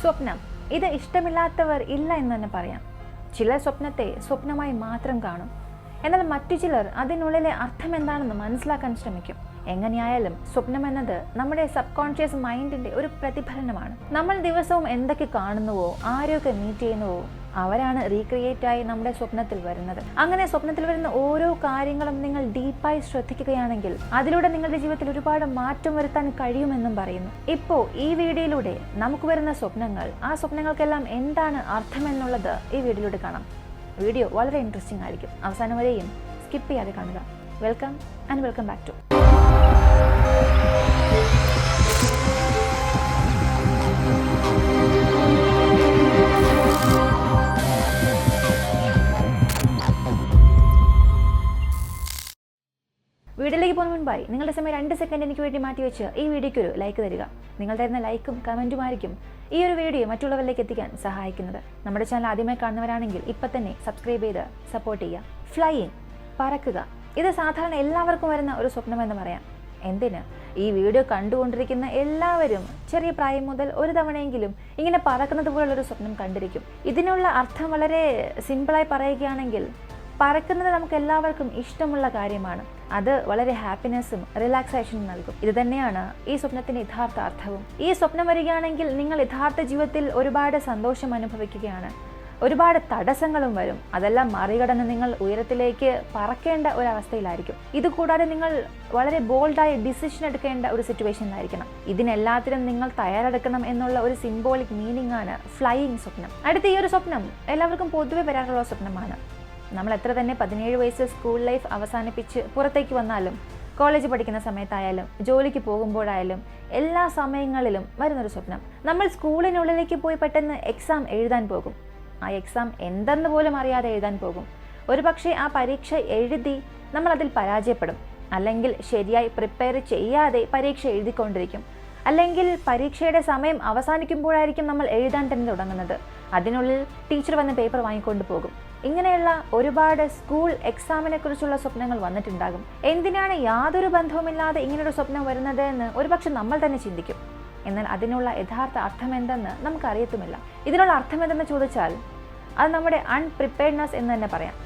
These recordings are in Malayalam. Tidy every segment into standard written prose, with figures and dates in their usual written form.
സ്വപ്നം ഇത് ഇഷ്ടമില്ലാത്തവർ ഇല്ല എന്ന് തന്നെ പറയാം. ചിലർ സ്വപ്നത്തെ സ്വപ്നമായി മാത്രം കാണും. എന്നാൽ മറ്റു ചിലർ അതിനുള്ളിലെ അർത്ഥം എന്താണെന്ന് മനസ്സിലാക്കാൻ ശ്രമിക്കും. എങ്ങനെയായാലും സ്വപ്നം എന്നത് നമ്മുടെ സബ് കോൺഷ്യസ് മൈൻഡിന്റെ ഒരു പ്രതിഫലനമാണ്. നമ്മൾ ദിവസവും എന്തൊക്കെ കാണുന്നുവോ, ആരെയൊക്കെ മീറ്റ് ചെയ്യുന്നുവോ, അവരാണ് റീക്രിയേറ്റ് ആയി നമ്മുടെ സ്വപ്നത്തിൽ വരുന്നത്. അങ്ങനെ സ്വപ്നത്തിൽ വരുന്ന ഓരോ കാര്യങ്ങളും നിങ്ങൾ ഡീപ്പായി ശ്രദ്ധിക്കുകയാണെങ്കിൽ അതിലൂടെ നിങ്ങളുടെ ജീവിതത്തിൽ ഒരുപാട് മാറ്റം വരുത്താൻ കഴിയുമെന്നും പറയുന്നു. ഇപ്പോൾ ഈ വീഡിയോയിലൂടെ നമുക്ക് വരുന്ന സ്വപ്നങ്ങൾ, ആ സ്വപ്നങ്ങൾക്കെല്ലാം എന്താണ് അർത്ഥമെന്നുള്ളത് ഈ വീഡിയോയിലൂടെ കാണാം. വീഡിയോ വളരെ ഇൻട്രസ്റ്റിംഗ് ആയിരിക്കും. അവസാനം വരെയും സ്കിപ്പ് ചെയ്യാതെ കാണുക. Welcome and welcome back to വീഡിയോയിലേക്ക് പോകുന്ന മുൻപായി നിങ്ങളുടെ സമയം 2 സെക്കൻഡ് എനിക്ക് വേണ്ടി മാറ്റിവെച്ച് ഈ വീഡിയോയ്ക്ക് ഒരു ലൈക്ക് തരിക. നിങ്ങൾ തരുന്ന ലൈക്കും കമൻറ്റുമായിരിക്കും ഈ ഒരു വീഡിയോ മറ്റുള്ളവരിലേക്ക് എത്തിക്കാൻ സഹായിക്കുന്നത്. നമ്മുടെ ചാനൽ ആദ്യമായി കാണുന്നവരാണെങ്കിൽ ഇപ്പം തന്നെ സബ്സ്ക്രൈബ് ചെയ്ത് സപ്പോർട്ട് ചെയ്യുക. ഫ്ലൈയിങ്, പറക്കുക, ഇത് സാധാരണ എല്ലാവർക്കും വരുന്ന ഒരു സ്വപ്നമെന്ന് പറയാം. എന്തിന്, ഈ വീഡിയോ കണ്ടുകൊണ്ടിരിക്കുന്ന എല്ലാവരും ചെറിയ പ്രായം മുതൽ ഒരു തവണയെങ്കിലും ഇങ്ങനെ പറക്കുന്നത് പോലുള്ളൊരു സ്വപ്നം കണ്ടിരിക്കും. ഇതിനുള്ള അർത്ഥം വളരെ സിമ്പിളായി പറയുകയാണെങ്കിൽ, പറക്കുന്നത് നമുക്ക് എല്ലാവർക്കും ഇഷ്ടമുള്ള കാര്യമാണ്. അത് വളരെ ഹാപ്പിനെസ്സും റിലാക്സേഷനും നൽകും. ഇത് തന്നെയാണ് ഈ സ്വപ്നത്തിന്റെ യഥാർത്ഥ അർത്ഥവും. ഈ സ്വപ്നം വരികയാണെങ്കിൽ നിങ്ങൾ യഥാർത്ഥ ജീവിതത്തിൽ ഒരുപാട് സന്തോഷം അനുഭവിക്കുകയാണ്. ഒരുപാട് തടസ്സങ്ങളും വരും. അതെല്ലാം മറികടന്ന് നിങ്ങൾ ഉയരത്തിലേക്ക് പറക്കേണ്ട ഒരവസ്ഥയിലായിരിക്കും. ഇതുകൂടാതെ നിങ്ങൾ വളരെ ബോൾഡായി ഡിസിഷൻ എടുക്കേണ്ട ഒരു സിറ്റുവേഷനിലായിരിക്കണം. ഇതിനെല്ലാത്തിനും നിങ്ങൾ തയ്യാറെടുക്കണം എന്നുള്ള ഒരു സിംബോളിക് മീനിങ് ആണ് ഫ്ലൈയിങ് സ്വപ്നം. അടുത്ത ഈ ഒരു സ്വപ്നം എല്ലാവർക്കും പൊതുവെ വരാറുള്ള സ്വപ്നമാണ്. നമ്മൾ എത്ര തന്നെ 17 വയസ്സ് സ്കൂൾ ലൈഫ് അവസാനിപ്പിച്ച് പുറത്തേക്ക് വന്നാലും, കോളേജ് പഠിക്കുന്ന സമയത്തായാലും, ജോലിക്ക് പോകുമ്പോഴായാലും, എല്ലാ സമയങ്ങളിലും വരുന്നൊരു സ്വപ്നം. നമ്മൾ സ്കൂളിനുള്ളിലേക്ക് പോയി പെട്ടെന്ന് എക്സാം എഴുതാൻ പോകും. ആ എക്സാം എന്തെന്ന് പോലും അറിയാതെ എഴുതാൻ പോകും. ഒരുപക്ഷെ ആ പരീക്ഷ എഴുതി നമ്മൾ അതിൽ പരാജയപ്പെടും. അല്ലെങ്കിൽ ശരിയായി പ്രിപ്പയർ ചെയ്യാതെ പരീക്ഷ എഴുതിക്കൊണ്ടിരിക്കും. അല്ലെങ്കിൽ പരീക്ഷയുടെ സമയം അവസാനിക്കുമ്പോഴായിരിക്കും നമ്മൾ എഴുതാൻ തന്നെ തുടങ്ങുന്നത്. അതിനുള്ളിൽ ടീച്ചർ വന്ന് പേപ്പർ വാങ്ങിക്കൊണ്ട് പോകും. ഇങ്ങനെയുള്ള ഒരുപാട് സ്കൂൾ എക്സാമിനെ കുറിച്ചുള്ള സ്വപ്നങ്ങൾ വന്നിട്ടുണ്ടാകും. എന്തിനാണ് യാതൊരു ബന്ധവുമില്ലാതെ ഇങ്ങനൊരു സ്വപ്നം വരുന്നത് എന്ന് ഒരുപക്ഷെ നമ്മൾ തന്നെ ചിന്തിക്കും. എന്നാൽ അതിനുള്ള യഥാർത്ഥ അർത്ഥം എന്തെന്ന് നമുക്കറിയത്തുമില്ല. ഇതിനുള്ള അർത്ഥം എന്തെന്ന് ചോദിച്ചാൽ അത് നമ്മുടെ അൺപ്രിപ്പയർഡ്നെസ് എന്ന് തന്നെ പറയാം.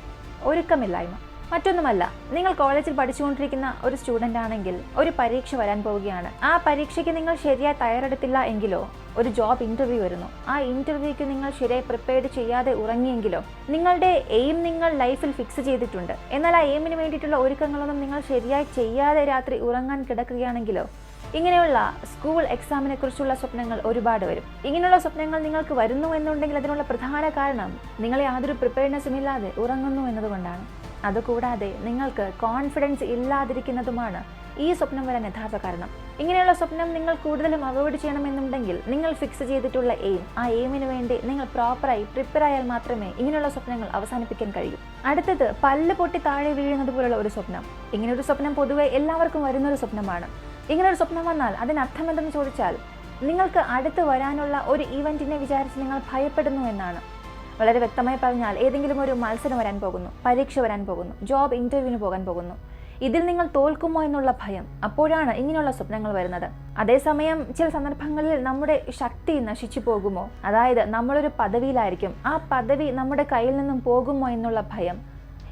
ഒരുക്കമില്ലായ്മ, മറ്റൊന്നുമല്ല. നിങ്ങൾ കോളേജിൽ പഠിച്ചുകൊണ്ടിരിക്കുന്ന ഒരു സ്റ്റുഡൻ്റ് ആണെങ്കിൽ ഒരു പരീക്ഷ വരാൻ പോവുകയാണ്. ആ പരീക്ഷയ്ക്ക് നിങ്ങൾ ശരിയായി തയ്യാറെടുത്തില്ല എങ്കിലോ, ഒരു ജോബ് ഇൻ്റർവ്യൂ വരുന്നു, ആ ഇൻ്റർവ്യൂക്ക് നിങ്ങൾ ശരിയായി പ്രിപ്പയർഡ് ചെയ്യാതെ ഉറങ്ങിയെങ്കിലോ, നിങ്ങളുടെ എയിം നിങ്ങൾ ലൈഫിൽ ഫിക്സ് ചെയ്തിട്ടുണ്ട്, എന്നാൽ ആ എയിമിന് വേണ്ടിയിട്ടുള്ള ഒരുക്കങ്ങളൊന്നും നിങ്ങൾ ശരിയായി ചെയ്യാതെ രാത്രി ഉറങ്ങാൻ കിടക്കുകയാണെങ്കിലോ, ഇങ്ങനെയുള്ള സ്കൂൾ എക്സാമിനെ കുറിച്ചുള്ള സ്വപ്നങ്ങൾ ഒരുപാട് വരും. ഇങ്ങനെയുള്ള സ്വപ്നങ്ങൾ നിങ്ങൾക്ക് വരുന്നു എന്നുണ്ടെങ്കിൽ അതിനുള്ള പ്രധാന കാരണം നിങ്ങൾ യാതൊരു പ്രിപ്പയർഡ്നെസ്സും ഇല്ലാതെ ഉറങ്ങുന്നു എന്നതുകൊണ്ടാണ്. അതുകൂടാതെ നിങ്ങൾക്ക് കോൺഫിഡൻസ് ഇല്ലാതിരിക്കുന്നതുമാണ് ഈ സ്വപ്നം വരാൻ യഥാർത്ഥ കാരണം. ഇങ്ങനെയുള്ള സ്വപ്നം നിങ്ങൾ കൂടുതലും അവോയ്ഡ് ചെയ്യണമെന്നുണ്ടെങ്കിൽ നിങ്ങൾ ഫിക്സ് ചെയ്തിട്ടുള്ള എയിം, ആ എയിമിന് വേണ്ടി നിങ്ങൾ പ്രോപ്പറായി പ്രിപ്പയർ ആയാൽ മാത്രമേ ഇങ്ങനെയുള്ള സ്വപ്നങ്ങൾ അവസാനിപ്പിക്കാൻ കഴിയൂ. അടുത്തത് പല്ല് പൊട്ടി താഴെ വീഴുന്നത് പോലുള്ള ഒരു സ്വപ്നം. ഇങ്ങനൊരു സ്വപ്നം പൊതുവെ എല്ലാവർക്കും വരുന്നൊരു സ്വപ്നമാണ്. ഇങ്ങനൊരു സ്വപ്നം വന്നാൽ അതിനർത്ഥം എന്തെന്ന് ചോദിച്ചാൽ, നിങ്ങൾക്ക് അടുത്ത് വരാനുള്ള ഒരു ഈവൻറ്റിനെ വിചാരിച്ച് നിങ്ങൾ ഭയപ്പെടുന്നു എന്നാണ്. വളരെ വ്യക്തമായി പറഞ്ഞാൽ, ഏതെങ്കിലും ഒരു മത്സരം വരാൻ പോകുന്നു, പരീക്ഷ വരാൻ പോകുന്നു, ജോബ് ഇൻ്റർവ്യൂവിന് പോകാൻ പോകുന്നു. ഇതിൽ നിങ്ങൾ തോൽക്കുമോ എന്നുള്ള ഭയം, അപ്പോഴാണ് ഇങ്ങനെയുള്ള സ്വപ്നങ്ങൾ വരുന്നത്. അതേസമയം ചില സന്ദർഭങ്ങളിൽ നമ്മുടെ ശക്തി നശിച്ചു പോകുമോ, അതായത് നമ്മളൊരു പദവിയിലായിരിക്കും, ആ പദവി നമ്മുടെ കയ്യിൽ നിന്നും പോകുമോ എന്നുള്ള ഭയം.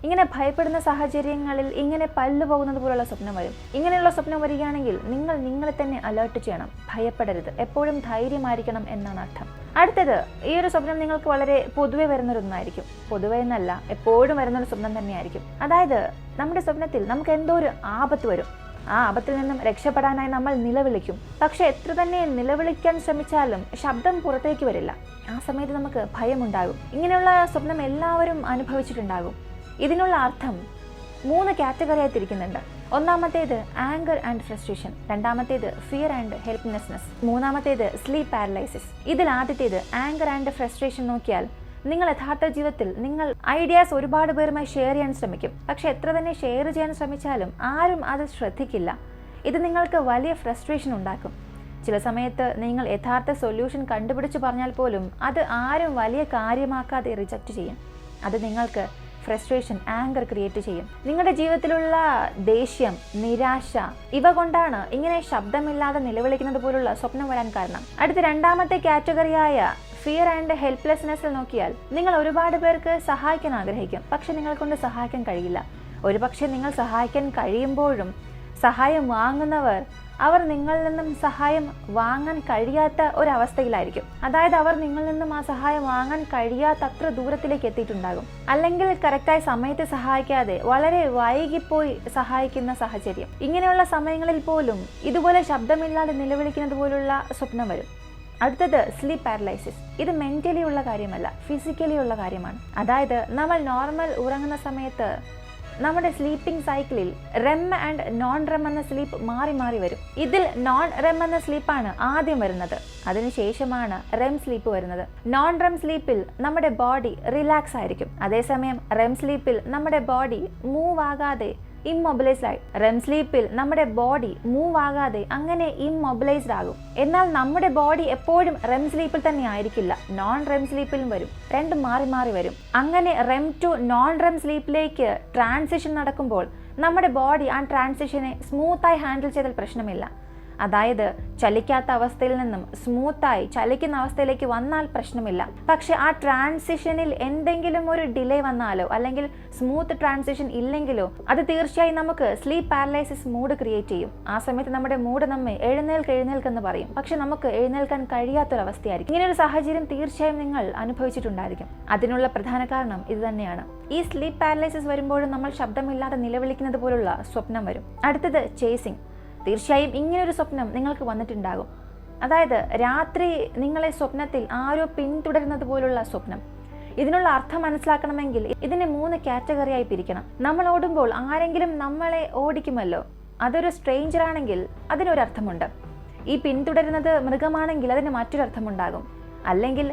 ഇങ്ങനെ ഭയപ്പെടുന്ന സാഹചര്യങ്ങളിൽ ഇങ്ങനെ പല്ല് പോകുന്നത് പോലുള്ള സ്വപ്നം വരും. ഇങ്ങനെയുള്ള സ്വപ്നം വരികയാണെങ്കിൽ നിങ്ങൾ നിങ്ങളെ തന്നെ അലേർട്ട് ചെയ്യണം. ഭയപ്പെടരുത്, എപ്പോഴും ധൈര്യമായിരിക്കണം എന്നാണ് അർത്ഥം. അടുത്തത്, ഈ ഒരു സ്വപ്നം നിങ്ങൾക്ക് വളരെ പൊതുവെ വരുന്നൊരൊന്നായിരിക്കും. പൊതുവെ എന്നല്ല, എപ്പോഴും വരുന്നൊരു സ്വപ്നം തന്നെയായിരിക്കും. അതായത് നമ്മുടെ സ്വപ്നത്തിൽ നമുക്ക് എന്തോ ഒരു ആപത്ത് വരും. ആ ആപത്തിൽ നിന്നും രക്ഷപ്പെടാനായി നമ്മൾ നിലവിളിക്കും. പക്ഷെ എത്ര തന്നെ നിലവിളിക്കാൻ ശ്രമിച്ചാലും ശബ്ദം പുറത്തേക്ക് വരില്ല. ആ സമയത്ത് നമുക്ക് ഭയമുണ്ടാകും. ഇങ്ങനെയുള്ള സ്വപ്നം എല്ലാവരും അനുഭവിച്ചിട്ടുണ്ടാകും. ഇതിനുള്ള അർത്ഥം 3 കാറ്റഗറിയായി തിരിക്കുന്നുണ്ട്. ഒന്നാമത്തേത് ആങ്കർ ആൻഡ് ഫ്രസ്ട്രേഷൻ, രണ്ടാമത്തേത് ഫിയർ ആൻഡ് ഹെൽപ്ലെസ്നെസ്, മൂന്നാമത്തേത് സ്ലീപ്പ് പാരലൈസിസ്. ഇതിൽ ആദ്യത്തേത് ആങ്കർ ആൻഡ് ഫ്രസ്ട്രേഷൻ നോക്കിയാൽ, നിങ്ങൾ യഥാർത്ഥ ജീവിതത്തിൽ നിങ്ങൾ ഐഡിയാസ് ഒരുപാട് പേരുമായി ഷെയർ ചെയ്യാൻ ശ്രമിക്കും. പക്ഷെ എത്ര തന്നെ ഷെയർ ചെയ്യാൻ ശ്രമിച്ചാലും ആരും അത് ശ്രദ്ധിക്കില്ല. ഇത് നിങ്ങൾക്ക് വലിയ ഫ്രസ്ട്രേഷൻ ഉണ്ടാക്കും. ചില സമയത്ത് നിങ്ങൾ യഥാർത്ഥ സൊല്യൂഷൻ കണ്ടുപിടിച്ച് പറഞ്ഞാൽ പോലും അത് ആരും വലിയ കാര്യമാക്കാതെ റിജക്റ്റ് ചെയ്യും. അത് നിങ്ങൾക്ക് ഫ്രസ്ട്രേഷൻ, ആങ്കർ ക്രിയേറ്റ് ചെയ്യും. നിങ്ങളുടെ ജീവിതത്തിലുള്ള ദേഷ്യം, നിരാശ ഇവ കൊണ്ടാണ് ഇങ്ങനെ ശബ്ദമില്ലാതെ നിലവിളിക്കുന്നത് പോലുള്ള സ്വപ്നം വരാൻ കാരണം. അടുത്ത രണ്ടാമത്തെ കാറ്റഗറിയായ ഫിയർ ആൻഡ് ഹെൽപ്ലെസ്നെസ്സിൽ നോക്കിയാൽ നിങ്ങൾ ഒരുപാട് പേർക്ക് സഹായിക്കാൻ ആഗ്രഹിക്കും, പക്ഷെ നിങ്ങളെ കൊണ്ട് സഹായിക്കാൻ കഴിയില്ല. ഒരുപക്ഷെ നിങ്ങൾ സഹായിക്കാൻ കഴിയുമ്പോഴും സഹായം വാങ്ങുന്നവർ അവർ നിങ്ങളിൽ നിന്നും സഹായം വാങ്ങാൻ കഴിയാത്ത ഒരവസ്ഥയിലായിരിക്കും. അതായത് അവർ നിങ്ങളിൽ നിന്നും ആ സഹായം വാങ്ങാൻ കഴിയാത്തത്ര ദൂരത്തിലേക്ക് എത്തിയിട്ടുണ്ടാകും. അല്ലെങ്കിൽ കറക്റ്റായ സമയത്ത് സഹായിക്കാതെ വളരെ വൈകിപ്പോയി സഹായിക്കുന്ന സാഹചര്യം. ഇങ്ങനെയുള്ള സമയങ്ങളിൽ പോലും ഇതുപോലെ ശബ്ദമില്ലാതെ നിലവിളിക്കുന്നത് പോലുള്ള സ്വപ്നം വരും. അടുത്തത് സ്ലീപ്പ് പാരലൈസിസ്. ഇത് മെന്റലി ഉള്ള കാര്യമല്ല, ഫിസിക്കലി ഉള്ള കാര്യമാണ്. അതായത് നമ്മൾ നോർമൽ ഉറങ്ങുന്ന സമയത്ത് നമ്മുടെ സ്ലീപ്പിംഗ് സൈക്കിളിൽ REM ആൻഡ് നോൺ REM എന്ന സ്ലീപ്പ് മാറി മാറി വരും. ഇതിൽ നോൺ REM എന്ന സ്ലീപ്പാണ് ആദ്യം വരുന്നത്, അതിനുശേഷമാണ് REM സ്ലീപ്പ് വരുന്നത്. നോൺ REM സ്ലീപ്പിൽ നമ്മുടെ ബോഡി റിലാക്സ് ആയിരിക്കും, അതേസമയം REM സ്ലീപ്പിൽ നമ്മുടെ ബോഡി മൂവ് ആകാതെ ഇമ്മൊബിലൈസ്ഡ് ആയി. REM സ്ലീപ്പിൽ നമ്മുടെ ബോഡി മൂവ് ആകാതെ അങ്ങനെ ഇമ്മൊബിലൈസ്ഡ് ആകും. എന്നാൽ നമ്മുടെ ബോഡി എപ്പോഴും REM സ്ലീപ്പിൽ തന്നെ ആയിരിക്കില്ല, നോൺ REM സ്ലീപ്പിലും വരും. രണ്ടും മാറി മാറി വരും. അങ്ങനെ REM ടു നോൺ REM സ്ലീപ്പിലേക്ക് ട്രാൻസിഷൻ നടക്കുമ്പോൾ നമ്മുടെ ബോഡി ആ ട്രാൻസിഷനെ സ്മൂത്തായി ഹാൻഡിൽ ചെയ്താൽ പ്രശ്നമില്ല. അതായത് ചലിക്കാത്ത അവസ്ഥയിൽ നിന്നും സ്മൂത്തായി ചലിക്കുന്ന അവസ്ഥയിലേക്ക് വന്നാൽ പ്രശ്നമില്ല. പക്ഷെ ആ ട്രാൻസിഷനിൽ എന്തെങ്കിലും ഒരു ഡിലേ വന്നാലോ അല്ലെങ്കിൽ സ്മൂത്ത് ട്രാൻസിഷൻ ഇല്ലെങ്കിലോ അത് തീർച്ചയായും നമുക്ക് സ്ലീപ്പ് പാരലൈസിസ് മൂഡ് ക്രിയേറ്റ് ചെയ്യും. ആ സമയത്ത് നമ്മുടെ മൂഡ് നമ്മെ എഴുന്നേൽക്കെന്ന് പറയും, പക്ഷെ നമുക്ക് എഴുന്നേൽക്കാൻ കഴിയാത്തൊരവസ്ഥയായിരിക്കും. ഇങ്ങനെ ഒരു സാഹചര്യം തീർച്ചയായും നിങ്ങൾ അനുഭവിച്ചിട്ടുണ്ടായിരിക്കും. അതിനുള്ള പ്രധാന കാരണം ഇത് തന്നെയാണ്. ഈ സ്ലീപ്പ് പാരലൈസിസ് വരുമ്പോഴും നമ്മൾ ശബ്ദമില്ലാതെ നിലവിളിക്കുന്നത് പോലുള്ള സ്വപ്നം വരും. അടുത്തത് ചേസിങ്. തീർച്ചയായും ഇങ്ങനൊരു സ്വപ്നം നിങ്ങൾക്ക് വന്നിട്ടുണ്ടാകും. അതായത് രാത്രി നിങ്ങളെ സ്വപ്നത്തിൽ ആരോ പിന്തുടരുന്നത് പോലുള്ള സ്വപ്നം. ഇതിനുള്ള അർത്ഥം മനസ്സിലാക്കണമെങ്കിൽ ഇതിനെ 3 കാറ്റഗറിയായി പിരിക്കണം. നമ്മൾ ഓടുമ്പോൾ ആരെങ്കിലും നമ്മളെ ഓടിക്കുമല്ലോ, അതൊരു സ്ട്രേഞ്ചർ ആണെങ്കിൽ അതിനൊരർത്ഥമുണ്ട്. ഈ പിന്തുടരുന്നത് മൃഗമാണെങ്കിൽ അതിന് മറ്റൊരർത്ഥമുണ്ടാകും. അല്ലെങ്കിൽ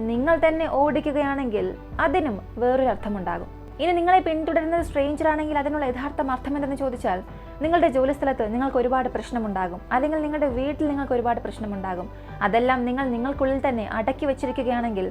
നിങ്ങൾ തന്നെ ഓടിക്കുകയാണെങ്കിൽ അതിനും വേറൊരു അർത്ഥമുണ്ടാകും. ഇനി നിങ്ങളെ പിന്തുടരുന്നത് സ്ട്രേഞ്ചർ ആണെങ്കിൽ അതിനുള്ള യഥാർത്ഥ അർത്ഥം എന്തെന്ന് ചോദിച്ചാൽ, നിങ്ങളുടെ ജോലിസ്ഥലത്ത് നിങ്ങൾക്ക് ഒരുപാട് പ്രശ്നമുണ്ടാകും, അല്ലെങ്കിൽ നിങ്ങളുടെ വീട്ടിൽ നിങ്ങൾക്ക് ഒരുപാട് പ്രശ്നമുണ്ടാകും. അതെല്ലാം നിങ്ങൾക്കുള്ളിൽ തന്നെ അടക്കി വെച്ചിരിക്കുകയാണെങ്കിൽ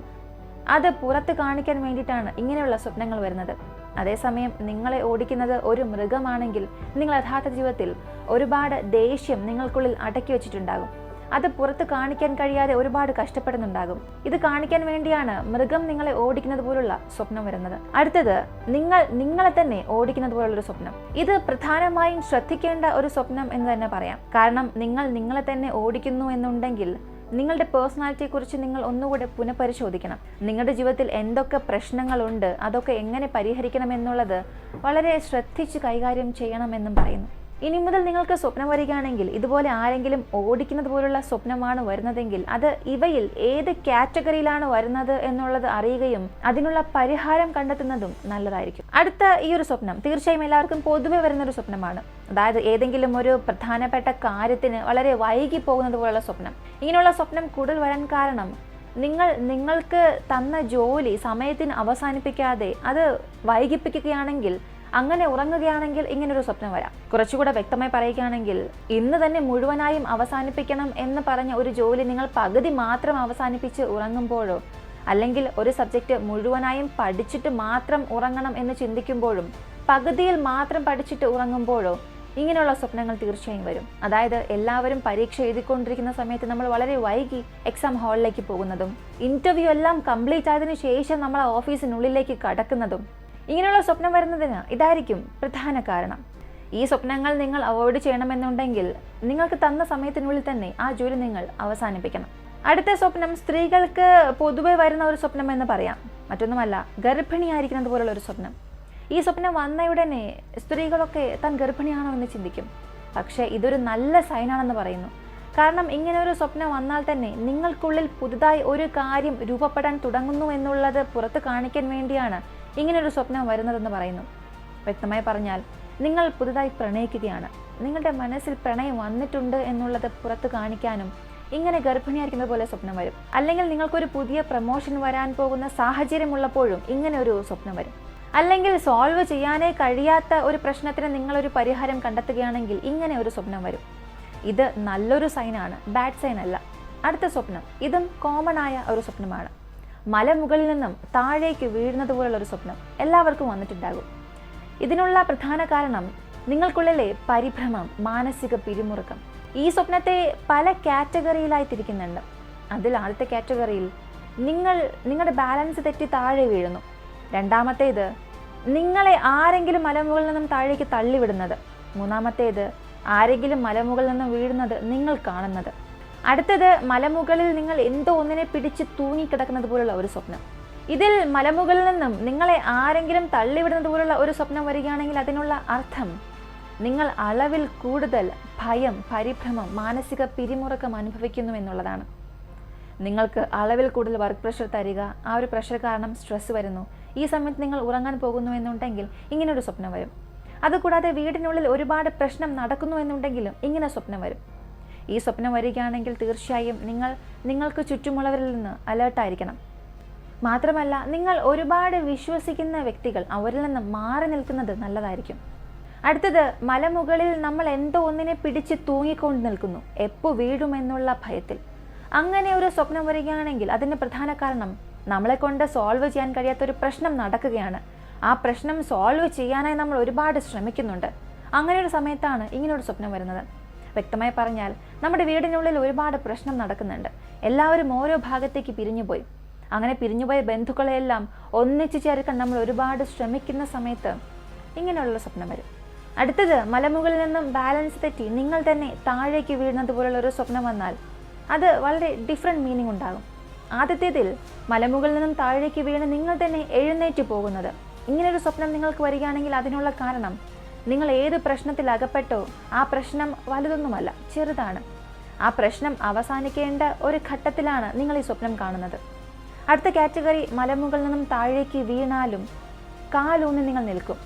അത് പുറത്ത് കാണിക്കാൻ വേണ്ടിയിട്ടാണ് ഇങ്ങനെയുള്ള സ്വപ്നങ്ങൾ വരുന്നത്. അതേസമയം നിങ്ങളെ ഓടിക്കുന്നത് ഒരു മൃഗമാണെങ്കിൽ നിങ്ങൾ യഥാർത്ഥ ജീവിതത്തിൽ ഒരുപാട് ദേഷ്യം നിങ്ങൾക്കുള്ളിൽ അടക്കി വെച്ചിട്ടുണ്ടാകും. അത് പുറത്ത് കാണിക്കാൻ കഴിയാതെ ഒരുപാട് കഷ്ടപ്പെടുന്നുണ്ടാകും. ഇത് കാണിക്കാൻ വേണ്ടിയാണ് മൃഗം നിങ്ങളെ ഓടിക്കുന്നത് പോലുള്ള സ്വപ്നം വരുന്നത്. അടുത്തത് നിങ്ങളെ തന്നെ ഓടിക്കുന്നത് പോലുള്ളൊരു സ്വപ്നം. ഇത് പ്രധാനമായും ശ്രദ്ധിക്കേണ്ട ഒരു സ്വപ്നം എന്ന് തന്നെ പറയാം. കാരണം നിങ്ങളെ തന്നെ ഓടിക്കുന്നു എന്നുണ്ടെങ്കിൽ നിങ്ങളുടെ പേഴ്സണാലിറ്റിയെ കുറിച്ച് നിങ്ങൾ ഒന്നുകൂടെ പുനഃപരിശോധിക്കണം. നിങ്ങളുടെ ജീവിതത്തിൽ എന്തൊക്കെ പ്രശ്നങ്ങളുണ്ട്, അതൊക്കെ എങ്ങനെ പരിഹരിക്കണം എന്നുള്ളത് വളരെ ശ്രദ്ധിച്ച് കൈകാര്യം ചെയ്യണമെന്നും പറയുന്നു. ഇനി മുതൽ നിങ്ങൾക്ക് സ്വപ്നം വരികയാണെങ്കിൽ ഇതുപോലെ ആരെങ്കിലും ഓടിക്കുന്നത് പോലുള്ള സ്വപ്നമാണ് വരുന്നതെങ്കിൽ അത് ഇവയിൽ ഏത് കാറ്റഗറിയിലാണ് വരുന്നത് എന്നുള്ളത് അറിയുകയും അതിനുള്ള പരിഹാരം കണ്ടെത്തുന്നതും നല്ലതായിരിക്കും. അടുത്ത ഈ ഒരു സ്വപ്നം തീർച്ചയായും എല്ലാവർക്കും പൊതുവെ വരുന്നൊരു സ്വപ്നമാണ്. അതായത് ഏതെങ്കിലും ഒരു പ്രധാനപ്പെട്ട കാര്യത്തിന് വളരെ വൈകി പോകുന്നത് പോലുള്ള സ്വപ്നം. ഇങ്ങനെയുള്ള സ്വപ്നം കൂടുതൽ വരാൻ കാരണം നിങ്ങൾക്ക് തന്ന ജോലി സമയത്തിന് അവസാനിപ്പിക്കാതെ അത് വൈകിപ്പിക്കുകയാണെങ്കിൽ, അങ്ങനെ ഉറങ്ങുകയാണെങ്കിൽ ഇങ്ങനൊരു സ്വപ്നം വരാം. കുറച്ചുകൂടെ വ്യക്തമായി പറയുകയാണെങ്കിൽ, ഇന്ന് തന്നെ മുഴുവനായും അവസാനിപ്പിക്കണം എന്ന് പറഞ്ഞ ഒരു ജോലി നിങ്ങൾ പകുതി മാത്രം അവസാനിപ്പിച്ച് ഉറങ്ങുമ്പോഴോ, അല്ലെങ്കിൽ ഒരു സബ്ജക്റ്റ് മുഴുവനായും പഠിച്ചിട്ട് മാത്രം ഉറങ്ങണം എന്ന് ചിന്തിക്കുമ്പോഴും പകുതിയിൽ മാത്രം പഠിച്ചിട്ട് ഉറങ്ങുമ്പോഴോ ഇങ്ങനെയുള്ള സ്വപ്നങ്ങൾ തീർച്ചയായും വരും. അതായത് എല്ലാവരും പരീക്ഷ എഴുതിക്കൊണ്ടിരിക്കുന്ന സമയത്ത് നമ്മൾ വളരെ വൈകി എക്സാം ഹാളിലേക്ക് പോകുന്നതും, ഇന്റർവ്യൂ എല്ലാം കംപ്ലീറ്റ് ആയതിനു ശേഷം നമ്മൾ ഓഫീസിനുള്ളിലേക്ക് കടക്കുന്നതും, ഇങ്ങനെയുള്ള സ്വപ്നം വരുന്നതിന് ഇതായിരിക്കും പ്രധാന കാരണം. ഈ സ്വപ്നങ്ങൾ നിങ്ങൾ അവോയ്ഡ് ചെയ്യണമെന്നുണ്ടെങ്കിൽ നിങ്ങൾക്ക് തന്ന സമയത്തിനുള്ളിൽ തന്നെ ആ ജോലി നിങ്ങൾ അവസാനിപ്പിക്കണം. അടുത്ത സ്വപ്നം സ്ത്രീകൾക്ക് പൊതുവെ വരുന്ന ഒരു സ്വപ്നം എന്ന് പറയാം. മറ്റൊന്നുമല്ല, ഗർഭിണിയായിരിക്കുന്നത് പോലുള്ള ഒരു സ്വപ്നം. ഈ സ്വപ്നം വന്നയുടനെ സ്ത്രീകളൊക്കെ താൻ ഗർഭിണിയാണോ എന്ന് ചിന്തിക്കും. പക്ഷേ ഇതൊരു നല്ല സൈനാണെന്ന് പറയുന്നു. കാരണം ഇങ്ങനെ ഒരു സ്വപ്നം വന്നാൽ തന്നെ നിങ്ങൾക്കുള്ളിൽ പുതുതായി ഒരു കാര്യം രൂപപ്പെടാൻ തുടങ്ങുന്നു എന്നുള്ളത് പുറത്ത് കാണിക്കാൻ വേണ്ടിയാണ് ഇങ്ങനൊരു സ്വപ്നം വരുന്നതെന്ന് പറയുന്നു. വ്യക്തമായി പറഞ്ഞാൽ, നിങ്ങൾ പുതുതായി പ്രണയിക്കുകയാണ്, നിങ്ങളുടെ മനസ്സിൽ പ്രണയം വന്നിട്ടുണ്ട് എന്നുള്ളത് പുറത്ത് കാണിക്കാനും ഇങ്ങനെ ഗർഭിണിയായിരിക്കുന്നത് പോലെ സ്വപ്നം വരും. അല്ലെങ്കിൽ നിങ്ങൾക്കൊരു പുതിയ പ്രമോഷൻ വരാൻ പോകുന്ന സാഹചര്യമുള്ളപ്പോഴും ഇങ്ങനെ ഒരു സ്വപ്നം വരും. അല്ലെങ്കിൽ സോൾവ് ചെയ്യാനേ കഴിയാത്ത ഒരു പ്രശ്നത്തിന് നിങ്ങളൊരു പരിഹാരം കണ്ടെത്തുകയാണെങ്കിൽ ഇങ്ങനെ ഒരു സ്വപ്നം വരും. ഇത് നല്ലൊരു സൈനാണ്, ബാഡ് സൈൻ അല്ല. അടുത്ത സ്വപ്നം, ഇതും കോമൺ ആയ ഒരു സ്വപ്നമാണ്. മലമുകളിൽ നിന്നും താഴേക്ക് വീഴുന്നത് പോലുള്ള ഒരു സ്വപ്നം എല്ലാവർക്കും വന്നിട്ടുണ്ടാകും. ഇതിനുള്ള പ്രധാന കാരണം നിങ്ങൾക്കുള്ളിലെ പരിഭ്രമം, മാനസിക പിരിമുറുക്കം. ഈ സ്വപ്നത്തെ പല കാറ്റഗറിയിലായി തിരിക്കുന്നുണ്ട്. അതിൽ ആദ്യത്തെ കാറ്റഗറിയിൽ നിങ്ങളുടെ ബാലൻസ് തെറ്റി താഴെ വീഴുന്നു. രണ്ടാമത്തേത് നിങ്ങളെ ആരെങ്കിലും മലമുകളിൽ നിന്നും താഴേക്ക് തള്ളിവിടുന്നത്. മൂന്നാമത്തേത് ആരെങ്കിലും മലമുകളിൽ നിന്നും വീഴുന്നത് നിങ്ങൾ കാണുന്നത്. അടുത്തത് മലമുകളിൽ നിങ്ങൾ എന്തോ ഒന്നിനെ പിടിച്ച് തൂങ്ങിക്കിടക്കുന്നത് പോലുള്ള ഒരു സ്വപ്നം. ഇതിൽ മലമുകളിൽ നിന്നും നിങ്ങളെ ആരെങ്കിലും തള്ളിവിടുന്നത് പോലുള്ള ഒരു സ്വപ്നം വരികയാണെങ്കിൽ അതിനുള്ള അർത്ഥം നിങ്ങൾ അളവിൽ കൂടുതൽ ഭയം, പരിഭ്രമം, മാനസിക പിരിമുറുക്കം അനുഭവിക്കുന്നു എന്നുള്ളതാണ്. നിങ്ങൾക്ക് അളവിൽ കൂടുതൽ വർക്ക് പ്രഷർ തരിക, ആ ഒരു പ്രഷർ കാരണം സ്ട്രെസ് വരുന്നു. ഈ സമയത്ത് നിങ്ങൾ ഉറങ്ങാൻ പോകുന്നു എന്നുണ്ടെങ്കിൽ ഇങ്ങനൊരു സ്വപ്നം വരും. അതുകൂടാതെ വീടിനുള്ളിൽ ഒരുപാട് പ്രശ്നം നടക്കുന്നു എന്നുണ്ടെങ്കിലും ഇങ്ങനെ സ്വപ്നം വരും. ഈ സ്വപ്നം വരികയാണെങ്കിൽ തീർച്ചയായും നിങ്ങൾക്ക് ചുറ്റുമുള്ളവരിൽ നിന്ന് അലേർട്ടായിരിക്കണം. മാത്രമല്ല, നിങ്ങൾ ഒരുപാട് വിശ്വസിക്കുന്ന വ്യക്തികൾ അവരിൽ നിന്ന് മാറി നിൽക്കുന്നത് നല്ലതായിരിക്കും. അടുത്തത് മലമുകളിൽ നമ്മൾ എന്തോ ഒന്നിനെ പിടിച്ച് തൂങ്ങിക്കൊണ്ട് നിൽക്കുന്നു, എപ്പോൾ വീഴുമെന്നുള്ള ഭയത്തിൽ. അങ്ങനെ ഒരു സ്വപ്നം വരികയാണെങ്കിൽ അതിൻ്റെ പ്രധാന കാരണം നമ്മളെ കൊണ്ട് സോൾവ് ചെയ്യാൻ കഴിയാത്തൊരു പ്രശ്നം നടക്കുകയാണ്. ആ പ്രശ്നം സോൾവ് ചെയ്യാനായി നമ്മൾ ഒരുപാട് ശ്രമിക്കുന്നുണ്ട്. അങ്ങനെ ഒരു സമയത്താണ് ഇങ്ങനൊരു സ്വപ്നം വരുന്നത്. വ്യക്തമായി പറഞ്ഞാൽ നമ്മുടെ വീടിനുള്ളിൽ ഒരുപാട് പ്രശ്നം നടക്കുന്നുണ്ട്. എല്ലാവരും ഓരോ ഭാഗത്തേക്ക് പിരിഞ്ഞുപോയി. അങ്ങനെ പിരിഞ്ഞുപോയ ബന്ധുക്കളെയെല്ലാം ഒന്നിച്ചു ചേർക്കാൻ നമ്മൾ ഒരുപാട് ശ്രമിക്കുന്ന സമയത്ത് ഇങ്ങനെയുള്ള സ്വപ്നം വരും. അടുത്തത് മലമുകളിൽ നിന്നും ബാലൻസ് തെറ്റി നിങ്ങൾ തന്നെ താഴേക്ക് വീഴുന്നത് പോലുള്ള ഒരു സ്വപ്നം വന്നാൽ അത് വളരെ ഡിഫറെൻറ്റ് മീനിങ് ഉണ്ടാകും. ആദ്യത്തേതിൽ മലമുകളിൽ നിന്നും താഴേക്ക് വീണ് നിങ്ങൾ തന്നെ എഴുന്നേറ്റ് പോകുന്നത്. ഇങ്ങനൊരു സ്വപ്നം നിങ്ങൾക്ക് വരികയാണെങ്കിൽ അതിനുള്ള കാരണം നിങ്ങൾ ഏത് പ്രശ്നത്തിൽ അകപ്പെട്ടോ ആ പ്രശ്നം വലുതൊന്നുമല്ല, ചെറുതാണ്. ആ പ്രശ്നം അവസാനിക്കേണ്ട ഒരു ഘട്ടത്തിലാണ് നിങ്ങൾ ഈ സ്വപ്നം കാണുന്നത്. അടുത്ത കാറ്റഗറി മലമുകളിൽ നിന്നും താഴേക്ക് വീണാലും കാലൂന്നി നിങ്ങൾ നിൽക്കും.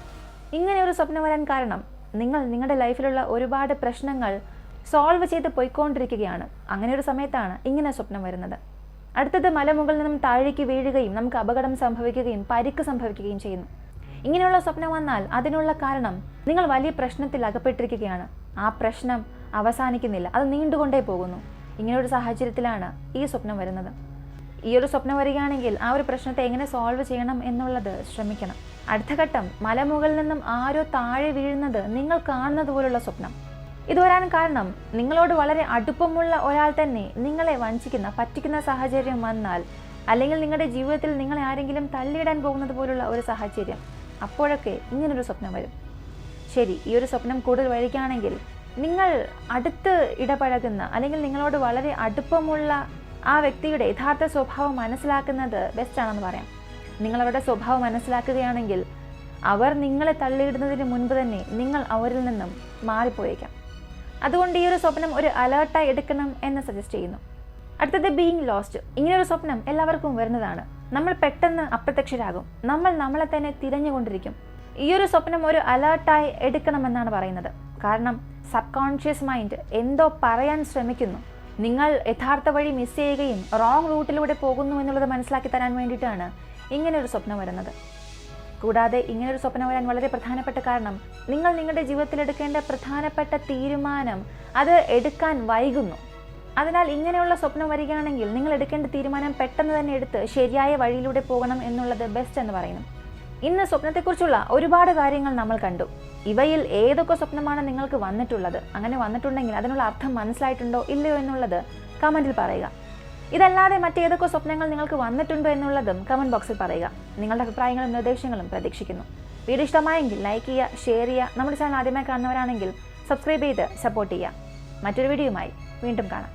ഇങ്ങനെ ഒരു സ്വപ്നം വരാൻ കാരണം നിങ്ങളുടെ ലൈഫിലുള്ള ഒരുപാട് പ്രശ്നങ്ങൾ സോൾവ് ചെയ്ത് പോയിക്കൊണ്ടിരിക്കുകയാണ്. അങ്ങനെ ഒരു സമയത്താണ് ഇങ്ങനെ സ്വപ്നം വരുന്നത്. അടുത്തത് മലമുകളിൽ നിന്നും താഴേക്ക് വീഴുകയും നമുക്ക് അപകടം സംഭവിക്കുകയും പരിക്ക് സംഭവിക്കുകയും ചെയ്യുന്നു. ഇങ്ങനെയുള്ള സ്വപ്നം വന്നാൽ അതിനുള്ള കാരണം നിങ്ങൾ വലിയ പ്രശ്നത്തിൽ അകപ്പെട്ടിരിക്കുകയാണ്. ആ പ്രശ്നം അവസാനിക്കുന്നില്ല, അത് നീണ്ടുകൊണ്ടേ പോകുന്നു. ഇങ്ങനെയൊരു സാഹചര്യത്തിലാണ് ഈ സ്വപ്നം വരുന്നത്. ഈ ഒരു സ്വപ്നം വരികയാണെങ്കിൽ ആ ഒരു പ്രശ്നത്തെ എങ്ങനെ സോൾവ് ചെയ്യണം എന്നുള്ളത് ശ്രമിക്കണം. അടുത്ത ഘട്ടം മലമുകളിൽ നിന്നും ആരോ താഴെ വീഴുന്നത് നിങ്ങൾ കാണുന്നത് പോലുള്ള സ്വപ്നം. ഇത് വരാൻ കാരണം നിങ്ങളോട് വളരെ അടുപ്പമുള്ള ഒരാൾ തന്നെ നിങ്ങളെ പറ്റിക്കുന്ന സാഹചര്യം വന്നാൽ, അല്ലെങ്കിൽ നിങ്ങളുടെ ജീവിതത്തിൽ നിങ്ങളെ ആരെങ്കിലും തള്ളിയിടാൻ പോകുന്നത് പോലുള്ള ഒരു സാഹചര്യം, അപ്പോഴൊക്കെ ഇങ്ങനൊരു സ്വപ്നം വരും. ശരി, ഈ ഒരു സ്വപ്നം കൂടുതൽ വരികയാണെങ്കിൽ നിങ്ങൾ അടുത്ത് ഇടപഴകുന്ന അല്ലെങ്കിൽ നിങ്ങളോട് വളരെ അടുപ്പമുള്ള ആ വ്യക്തിയുടെ യഥാർത്ഥ സ്വഭാവം മനസ്സിലാക്കുന്നത് ബെസ്റ്റാണെന്ന് പറയാം. നിങ്ങളവരുടെ സ്വഭാവം മനസ്സിലാക്കുകയാണെങ്കിൽ അവർ നിങ്ങളെ തള്ളിയിടുന്നതിന് മുൻപ് തന്നെ നിങ്ങൾ അവരിൽ നിന്നും മാറിപ്പോയേക്കാം. അതുകൊണ്ട് ഈ ഒരു സ്വപ്നം ഒരു അലേർട്ടായി എടുക്കണം എന്ന് സജസ്റ്റ് ചെയ്യുന്നു. അടുത്തത് ബീയിങ് ലോസ്റ്റ്. ഇങ്ങനെയൊരു സ്വപ്നം എല്ലാവർക്കും വരുന്നതാണ്. നമ്മൾ പെട്ടെന്ന് അപ്രത്യക്ഷരാകും, നമ്മൾ നമ്മളെ തന്നെ തിരഞ്ഞുകൊണ്ടിരിക്കും. ഈ ഒരു സ്വപ്നം ഒരു അലേർട്ടായി എടുക്കണമെന്നാണ് പറയുന്നത്. കാരണം സബ് കോൺഷ്യസ് മൈൻഡ് എന്തോ പറയാൻ ശ്രമിക്കുന്നു. നിങ്ങൾ യഥാർത്ഥ വഴി മിസ് ചെയ്യുകയും റോങ് റൂട്ടിലൂടെ പോകുന്നു എന്നുള്ളത് മനസ്സിലാക്കി തരാൻ വേണ്ടിയിട്ടാണ് ഇങ്ങനെയൊരു സ്വപ്നം വരുന്നത്. കൂടാതെ ഇങ്ങനൊരു സ്വപ്നം വരാൻ വളരെ പ്രധാനപ്പെട്ട കാരണം നിങ്ങൾ നിങ്ങളുടെ ജീവിതത്തിൽ എടുക്കേണ്ട പ്രധാനപ്പെട്ട തീരുമാനം അത് എടുക്കാൻ വൈകുന്നു. അതിനാൽ ഇങ്ങനെയുള്ള സ്വപ്നം വരികയാണെങ്കിൽ നിങ്ങൾ എടുക്കേണ്ട തീരുമാനം പെട്ടെന്ന് തന്നെ എടുത്ത് ശരിയായ വഴിയിലൂടെ പോകണം എന്നുള്ളത് ബെസ്റ്റ് എന്ന് പറയുന്നു. ഇന്ന് സ്വപ്നത്തെക്കുറിച്ചുള്ള ഒരുപാട് കാര്യങ്ങൾ നമ്മൾ കണ്ടു. ഇവയിൽ ഏതൊക്കെ സ്വപ്നമാണ് നിങ്ങൾക്ക് വന്നിട്ടുള്ളത്? അങ്ങനെ വന്നിട്ടുണ്ടെങ്കിൽ അതിനുള്ള അർത്ഥം മനസ്സിലായിട്ടുണ്ടോ ഇല്ലയോ എന്നുള്ളത് കമൻറ്റിൽ പറയുക. ഇതല്ലാതെ മറ്റേതൊക്കെ സ്വപ്നങ്ങൾ നിങ്ങൾക്ക് വന്നിട്ടുണ്ടോ എന്നുള്ളതും കമൻറ്റ് ബോക്സിൽ പറയുക. നിങ്ങളുടെ അഭിപ്രായങ്ങളും നിർദ്ദേശങ്ങളും പ്രതീക്ഷിക്കുന്നു. വീഡിയോ ഇഷ്ടമായെങ്കിൽ ലൈക്ക് ചെയ്യുക, ഷെയർ ചെയ്യുക. നമ്മുടെ ചാനൽ ആദ്യമായി കാണുന്നവരാണെങ്കിൽ സബ്സ്ക്രൈബ് ചെയ്ത് സപ്പോർട്ട് ചെയ്യുക. മറ്റൊരു വീഡിയോയുമായി വീണ്ടും കാണാം.